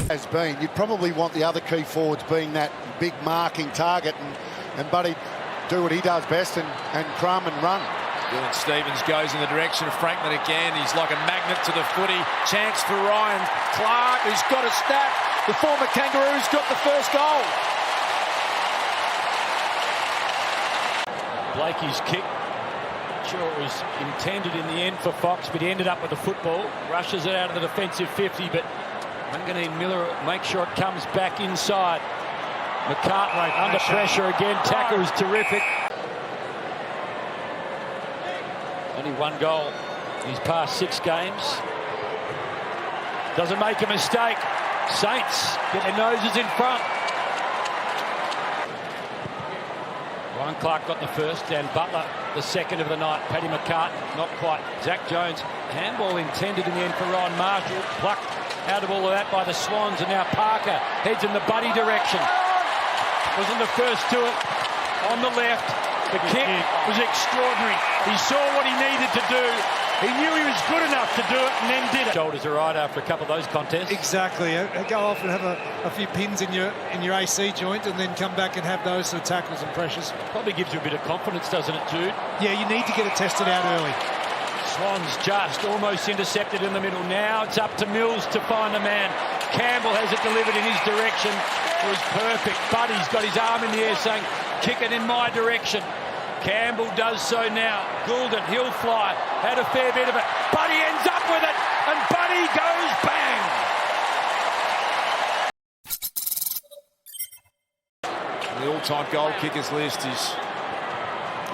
Has been. You'd probably want the other key forwards being that big marking target and Buddy do what he does best and crumb and run. Dylan Stevens goes in the direction of Franklin again. He's like a magnet to the footy. Chance for Ryan Clark, who's got a snap. The former Kangaroos got the first goal. Blakey's kick. Sure it was intended in the end for Fox, but he ended up with the football. Rushes it out of the defensive 50, but Manganine Miller make sure it comes back inside. McCartney under pressure again. Tackle is terrific. Only one goal in his past 6 games. Doesn't make a mistake. Saints get their noses in front. Ryan Clark got the first, Dan Butler the second of the night. Paddy McCartan not quite. Zach Jones, handball intended in the end for Ryan Marshall. Plucked out of all of that by the Swans, and now Parker heads in the Buddy direction. Wasn't the first to it. On the left, the kick was extraordinary. He saw what he needed to do. He knew he was good enough to do it and then did it. Shoulders are right after a couple of those contests. Exactly. Go off and have a few pins in your AC joint and then come back and have those sort of tackles and pressures. Probably gives you a bit of confidence, doesn't it, Jude? Yeah, you need to get it tested out early. Swans just almost intercepted in the middle. Now it's up to Mills to find the man. Campbell has it delivered in his direction. It was perfect. Buddy's got his arm in the air saying, kick it in my direction. Campbell does so now. Goulden, he'll fly. Had a fair bit of it. Buddy ends up with it. And Buddy goes bang. The all-time goal kickers list is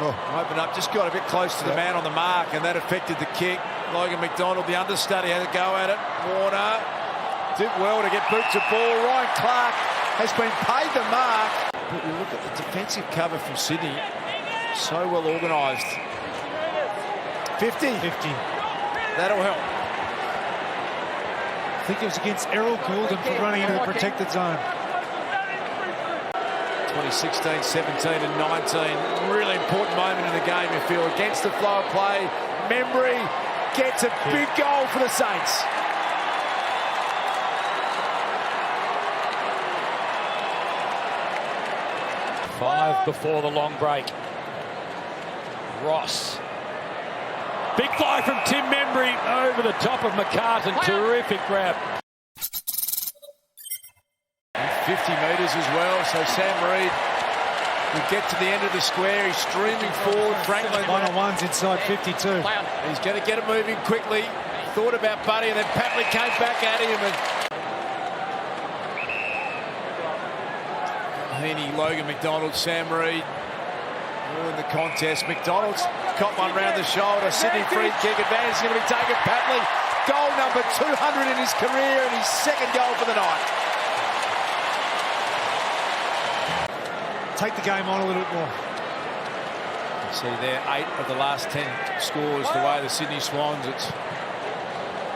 open up. Just got a bit close to the man on the mark, and that affected the kick. Logan McDonald, the understudy, had a go at it. Warner did well to get boot to ball. Ryan Clark has been paid the mark. But you look at the defensive cover from Sydney. So well organised. 50. That'll help. I think it was against Errol Goulden for running into the protected zone. 2016, 17 and 19. Really important moment in the game, you feel. Against the flow of play. Membry gets a big goal for the Saints. Five before the long break. Ross. Big fly from Tim Membry over the top of McCartan. Terrific grab. 50 metres as well, so Sam Reid will get to the end of the square. He's streaming forward. Franklin. One-on-ones inside 52. He's going to get it moving quickly. Thought about Buddy, and then Papley came back at him. And Heaney, Logan McDonald, Sam Reid all in the contest. McDonald's got one round the shoulder. Sydney free kick advantage is going to be taken. Papley, goal number 200 in his career and his second goal for the night. Take the game on a little bit more. See there, 8 of the last 10 scores the way the Sydney Swans. It's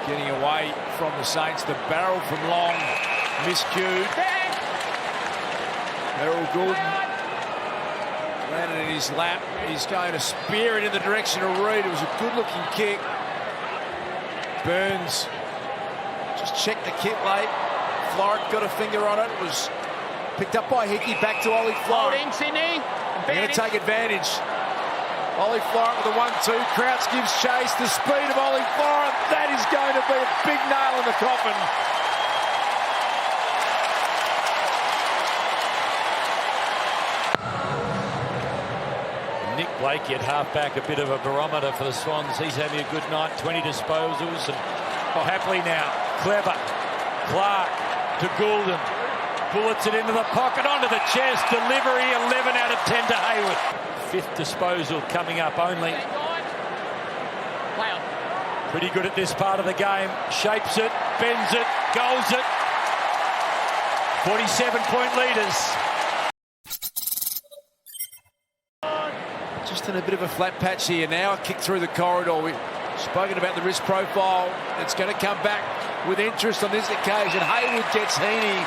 getting away from the Saints. The barrel from long, miscued. Errol Goulden landed in his lap. He's going to spear it in the direction of Reid. It was a good-looking kick. Burns just checked the kick late. Florent got a finger on it. It was picked up by Hickey, back to Ollie Florent. Sydney. They're going to take advantage. Ollie Florent with a 1-2. Crouch gives chase. The speed of Ollie Florent. That is going to be a big nail in the coffin. Nick Blakey at half-back, a bit of a barometer for the Swans. He's having a good night, 20 disposals. And happily now, Clever, Clark to Goulden. Bullets it into the pocket, onto the chest. Delivery, 11 out of 10 to Hayward. 5th disposal coming up only. Pretty good at this part of the game. Shapes it, bends it, goals it. 47-point leaders. Just in a bit of a flat patch here now. A kick through the corridor. We've spoken about the risk profile. It's going to come back with interest on this occasion. Hayward gets Heaney.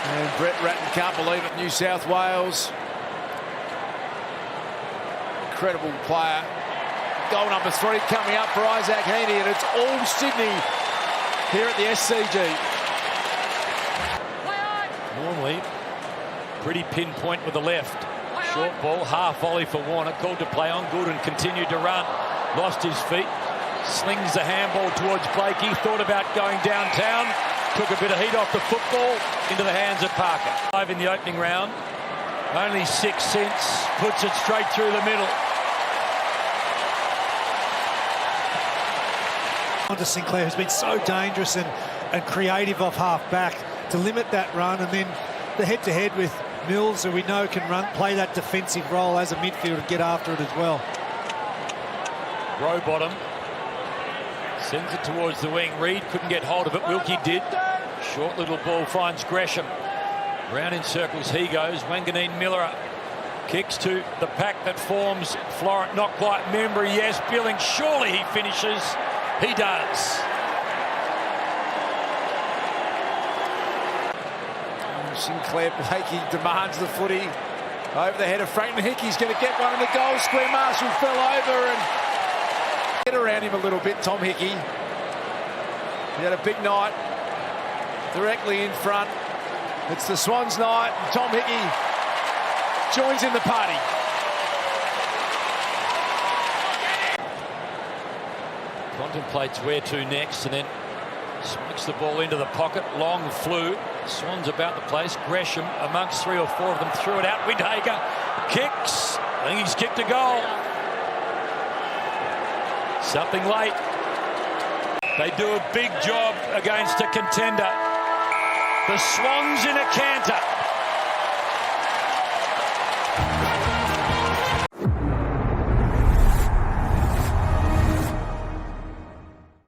And Brett Ratton can't believe it. New South Wales. Incredible player. Goal number 3 coming up for Isaac Heaney, and it's all Sydney here at the SCG. Normally, pretty pinpoint with the left. Short ball, half volley for Warner. Called to play on. Gooden continued to run. Lost his feet. Slings the handball towards Blakey. Thought about going downtown. Took a bit of heat off the football into the hands of Parker. 5 in the opening round. Only 6 since. Puts it straight through the middle. Onto Sinclair, who's been so dangerous and creative off half-back to limit that run, and then the head-to-head with Mills, who we know can play that defensive role as a midfielder and get after it as well. Rowbottom sends it towards the wing. Reid couldn't get hold of it. Wilkie did. Short little ball finds Gresham. Round in circles he goes. Wanganeen Miller kicks to the pack that forms Florent. Not quite Membry. Yes, Billing. Surely he finishes. He does. Sinclair Blakey demands the footy over the head of Franklin Hickey's going to get one in the goal square. Marshall fell over and get around him a little bit. Tom Hickey. He had a big night directly in front. It's the Swans night. And Tom Hickey joins in the party. Contemplates where to next and then smokes the ball into the pocket. Long flew. Swans about the place. Gresham amongst 3 or 4 of them threw it out. Windhager kicks. I think he's kicked a goal. Something late. They do a big job against a contender. The Swans in a canter.